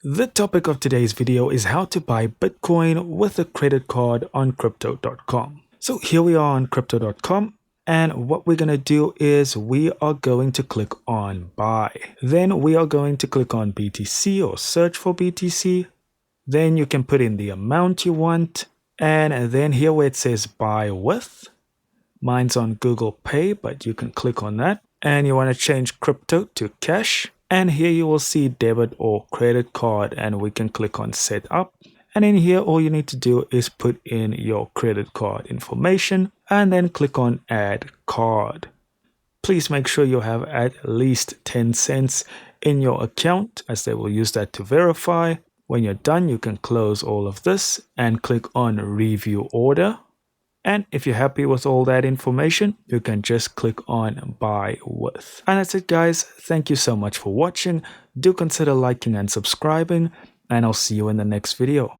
The topic of today's video is how to buy Bitcoin with a credit card on crypto.com. So here we are on crypto.com, and what we're going to do is we are going to click on buy. Then we are going to click on BTC or search for BTC. Then you can put in the amount you want, and then here where it says buy with, mine's on Google Pay, but you can click on that. And you want to change crypto to cash. And here you will see debit or credit card, and we can click on set up. And in here, all you need to do is put in your credit card information and then click on add card. Please make sure you have at least 10 cents in your account, as they will use that to verify. When you're done, you can close all of this and click on review order. And if you're happy with all that information, you can just click on buy with. And that's it, guys. Thank you so much for watching. Do consider liking and subscribing, and I'll see you in the next video.